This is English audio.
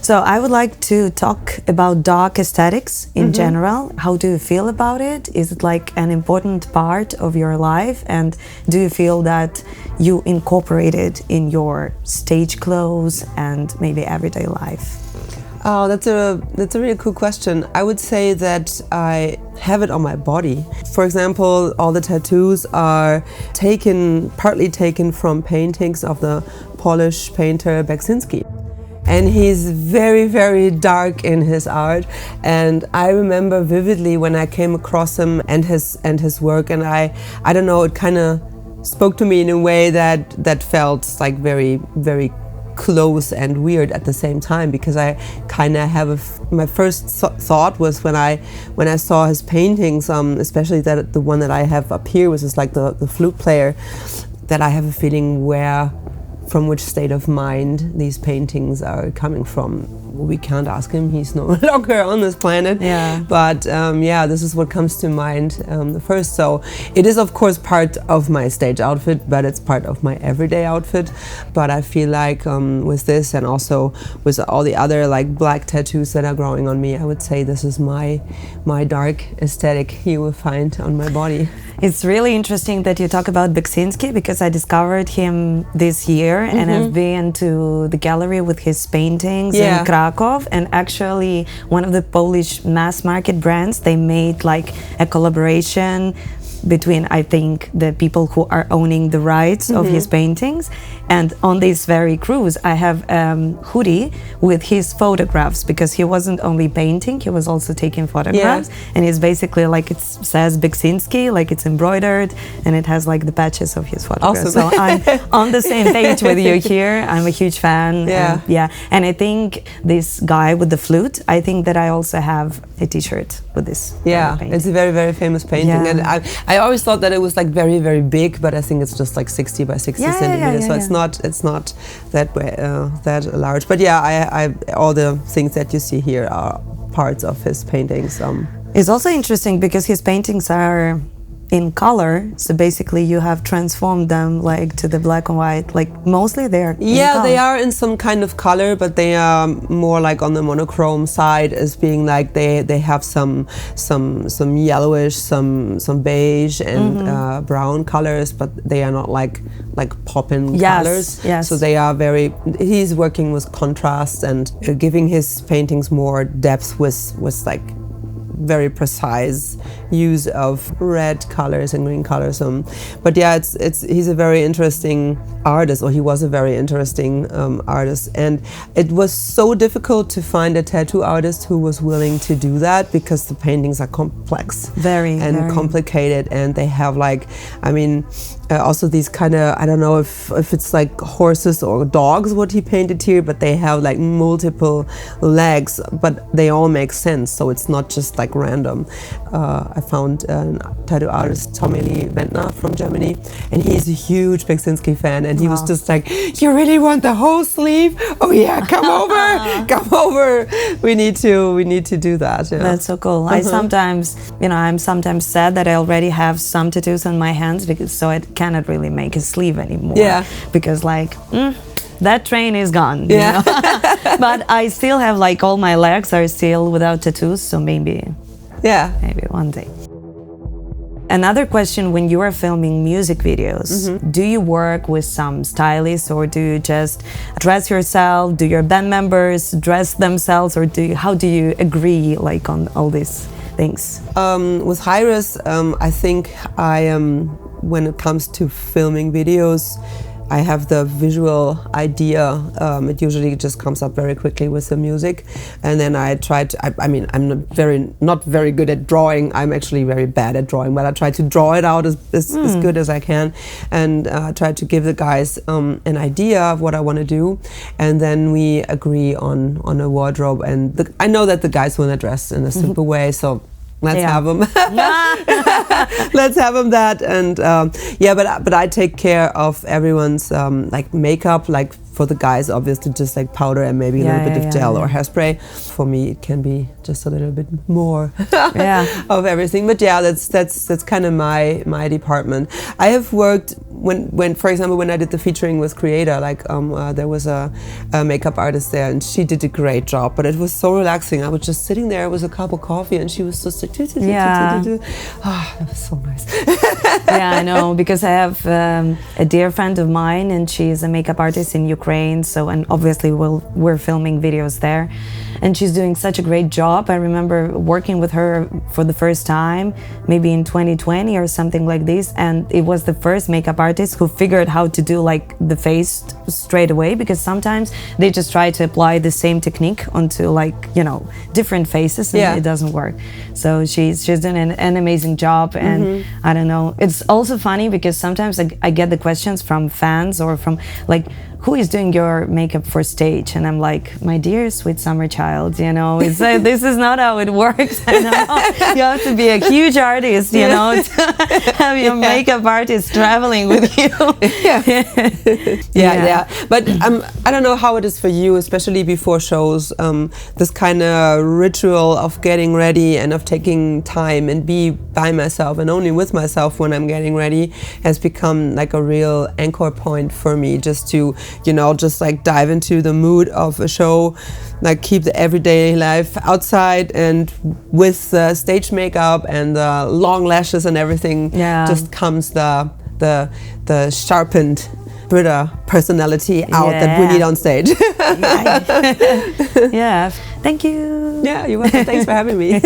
So I would like to talk about dark aesthetics in general. How do you feel about it? Is it like an important part of your life? And do you feel that you incorporate it in your stage clothes and maybe everyday life? Oh, that's a really cool question. I would say that I have it on my body. For example, all the tattoos are partly taken from paintings of the Polish painter Beksiński. And he's very, very dark in his art. And I remember vividly when I came across him and his work, and I don't know, it kind of spoke to me in a way that felt like very, very close and weird at the same time, because I kind of have my first thought was when I saw his paintings, especially the one that I have up here, which is like the flute player, that I have a feeling from which state of mind these paintings are coming from. We can't ask him, he's no longer on this planet. Yeah. But this is what comes to mind first. So it is of course part of my stage outfit, but it's part of my everyday outfit. But I feel like with this and also with all the other like black tattoos that are growing on me, I would say this is my dark aesthetic you will find on my body. It's really interesting that you talk about Beksiński, because I discovered him this year and I've been to the gallery with his paintings in Krakow, and actually one of the Polish mass market brands, they made like a collaboration between, I think, the people who are owning the rights of his paintings. And on this very cruise, I have hoodie with his photographs, because he wasn't only painting, he was also taking photographs. And it's basically like it says Beksiński, like it's embroidered, and it has like the patches of his photographs. Awesome. So I'm on the same page with you here. I'm a huge fan. Yeah. And I think this guy with the flute, I think that I also have a t-shirt with this. Painting. It's a very, very famous painting. And I always thought that it was like very, very big, but I think it's just like 60 by 60 centimeters. So it's not that way, that large. But I all the things that you see here are parts of his paintings. It's also interesting because his paintings are in color, so basically you have transformed them like to the black and white, like mostly they're in color. They are in some kind of color, but they are more like on the monochrome side, as being like they have some yellowish, some beige and brown colors, but they are not like poppin' colors. Yes. So they are he's working with contrast and giving his paintings more depth with like very precise use of red colors and green colors. But he's a very interesting artist, or he was a very interesting artist, and it was so difficult to find a tattoo artist who was willing to do that, because the paintings are complex, very complicated, and they have also these kind of, I don't know if it's like horses or dogs what he painted here, but they have like multiple legs, but they all make sense, so it's not just like random. I found a tattoo artist, Tommy Wendner from Germany, and he's a huge Beksiński fan, and he was just like, you really want the whole sleeve? Oh yeah, come over, we need to do that. That's so cool. I'm sometimes sad that I already have some tattoos on my hands, because I cannot really make a sleeve anymore, because that train is gone, you know? But I still have like all my legs are still without tattoos, so maybe one day. Another question, when you are filming music videos, do you work with some stylists, or do you just dress yourself? Do your band members dress themselves, or how do you agree like on all these things? With Hiraes, I think when it comes to filming videos, I have the visual idea. It usually just comes up very quickly with the music, and then I try to. I'm not very good at drawing. I'm actually very bad at drawing, but I try to draw it out as good as I can, and try to give the guys an idea of what I want to do, and then we agree on a wardrobe. And I know that the guys want to dress in a simple way, so. Let's have them. Let's have them that, and but I take care of everyone's like makeup. Like for the guys, obviously, just like powder and maybe a little bit of gel or hairspray. For me, it can be just a little bit more of everything. But yeah, that's kind of my department. I have worked when for example, when I did the featuring with Creator, like there was a makeup artist there, and she did a great job. But it was so relaxing. I was just sitting there with a cup of coffee, and she was just like, that was so nice. Yeah, I know, because I have a dear friend of mine, and she's a makeup artist in Ukraine. So, and obviously we're filming videos there, and she's doing such a great job. I remember working with her for the first time, maybe in 2020 or something like this, and it was the first makeup artist who figured how to do like the face straight away, because sometimes they just try to apply the same technique onto like, you know, different faces, and it doesn't work. So she's doing an amazing job, and I don't know, it's also funny because sometimes I get the questions from fans or from like, who is doing your makeup for stage? And I'm like, my dear sweet summer child, you know, it's this is not how it works. I know. You have to be a huge artist, you know, to have your makeup artist traveling with you. But I don't know how it is for you, especially before shows. This kind of ritual of getting ready and of taking time and be by myself and only with myself when I'm getting ready has become like a real anchor point for me, just to, you know, just like dive into the mood of a show, like keep the everyday life outside, and with stage makeup and long lashes and everything, just comes the sharpened Britta personality out that we need on stage. Yeah, thank you. Yeah, you're welcome. Thanks for having me.